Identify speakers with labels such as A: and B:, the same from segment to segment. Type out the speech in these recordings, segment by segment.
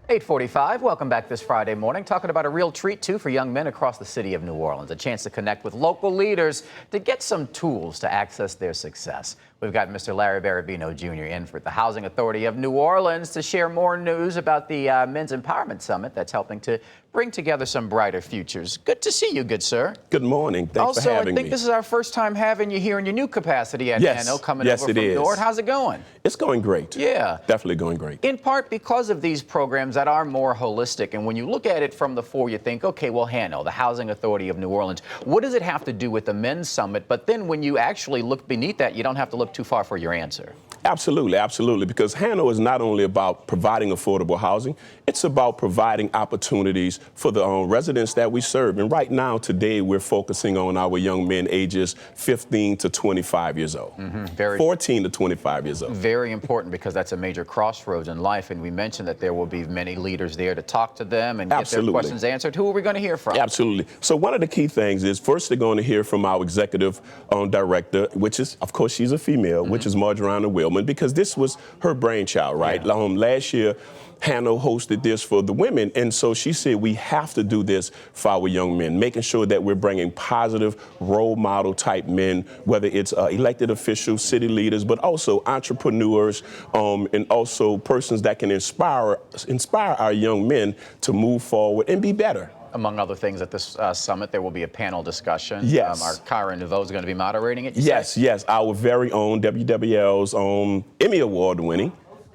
A: 8:45, welcome back this Friday morning, talking about a real treat, too, for young men across the city of New Orleans, a chance to connect with local leaders to get some tools to access their success. We've got Mr. Larry Barabino Jr. in for the Housing Authority of New Orleans to share more news about the Men's Empowerment Summit that's helping to bring together some brighter futures. Good to see you, good sir.
B: Good morning. Thanks for having me.
A: Also, I think this is our first time having you here in your new capacity at HANO, coming over from
B: is.
A: North. How's it going?
B: It's going great.
A: Yeah.
B: Definitely going great.
A: In part because of these programs that are more holistic. And when you look at it from the fore, you think, okay, well, HANO, the Housing Authority of New Orleans, what does it have to do with the Men's Summit? But then when you actually look beneath that, you don't have to look too far for your answer.
B: Absolutely, absolutely. Because HANO is not only about providing affordable housing, it's about providing opportunities for the residents that we serve. And right now, today, we're focusing on our young men ages 15 to 25 years old. 14 to 25 years old.
A: Very important, because that's a major crossroads in life. And we mentioned that there will be many leaders there to talk to them and get their questions answered. Who are we going to hear from?
B: Absolutely. So one of the key things is, first, they're going to hear from our executive director, which is, of course, she's a female, which is Marjorie Wilman, because this was her brainchild, right?
A: Yeah.
B: Last year, HANO hosted this for the women, and so she said we have to do this for our young men, making sure that we're bringing positive role model type men, whether it's elected officials, city leaders, but also entrepreneurs, and also persons that can inspire our young men to move forward and be better.
A: Among other things, at this summit, there will be a panel discussion.
B: Yes.
A: Our Kyra Nouveau is going to be moderating it.
B: Yes. Our very own WWL's Emmy Award winning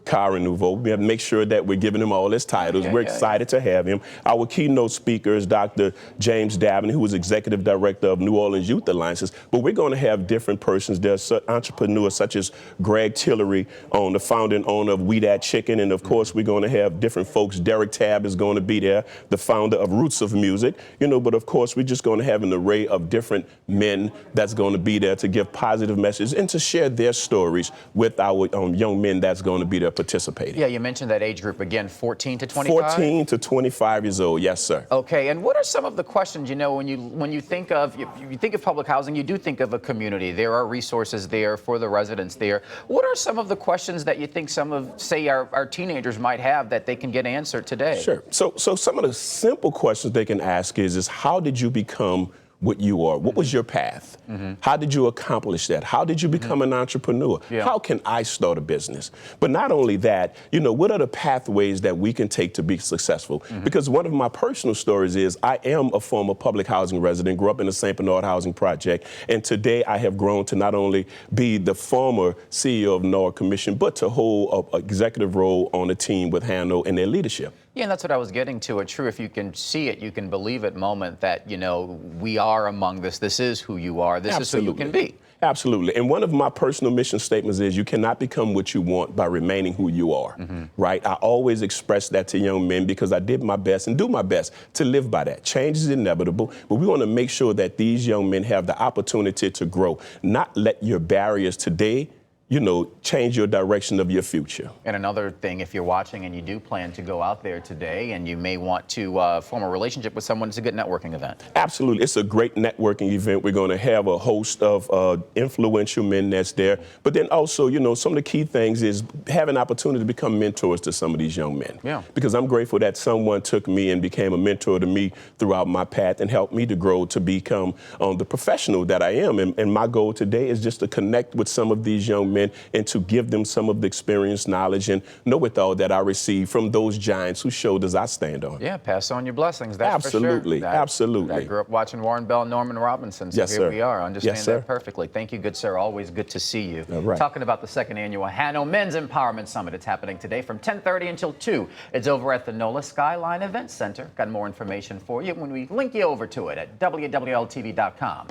B: Kyra Nouveau. We have to make sure that we're giving him all his titles. We're excited to have him. Our keynote speaker is Dr. James Dabney, who is Executive Director of New Orleans Youth Alliances. But we're going to have different persons. There's entrepreneurs such as Greg Tillery, the founder and owner of We Dat Chicken. And of course, we're going to have different folks. Derek Tabb is going to be there, the founder of Roots of Music. But of course, we're just going to have an array of different men that's going to be there to give positive messages and to share their stories with our young men that's going to be there participating.
A: Yeah, you mentioned that age group again, 14 to 25?
B: 14 to 25 years old, yes, sir.
A: Okay, and what are some of the questions, when you think of public housing, you do think of a community. There are resources there for the residents there. What are some of the questions that you think some of, say, our teenagers might have that they can get answered today?
B: Sure. So some of the simple questions they can ask is how did you become what you are? What was your path? How did you accomplish that? How did you become an entrepreneur?
A: Yeah.
B: How can I start a business? But not only that, what are the pathways that we can take to be successful? Because one of my personal stories is I am a former public housing resident, grew up in the St. Bernard Housing Project, and today I have grown to not only be the former CEO of NOAA Commission, but to hold an executive role on a team with HANO and their leadership.
A: Yeah, and that's what I was getting to, a true if you can see it, you can believe it moment that, we are among this. This is who you are. This is who you can be.
B: Absolutely. And one of my personal mission statements is you cannot become what you want by remaining who you are, right? I always express that to young men because I did my best and do my best to live by that. Change is inevitable, but we want to make sure that these young men have the opportunity to grow, not let your barriers today change your direction of your future.
A: And another thing, if you're watching and you do plan to go out there today and you may want to form a relationship with someone, it's a good networking event.
B: Absolutely. It's a great networking event. We're going to have a host of influential men that's there. But then also, some of the key things is have an opportunity to become mentors to some of these young men.
A: Yeah.
B: Because I'm grateful that someone took me and became a mentor to me throughout my path and helped me to grow to become the professional that I am. And my goal today is just to connect with some of these young men and to give them some of the experience, knowledge, and know-it-all that I received from those giants whose shoulders I stand on.
A: Yeah, pass on your blessings, that's
B: absolutely,
A: for sure.
B: Absolutely.
A: I grew up watching Warren Bell and Norman Robinson, so
B: yes,
A: here
B: sir.
A: we are. Understand
B: yes,
A: that perfectly. Thank you, good sir. Always good to see you.
B: All right.
A: Talking about the second annual HANO Men's Empowerment Summit. It's happening today from 10:30 until 2. It's over at the NOLA Skyline Event Center. Got more information for you when we link you over to it at WWLTV.com.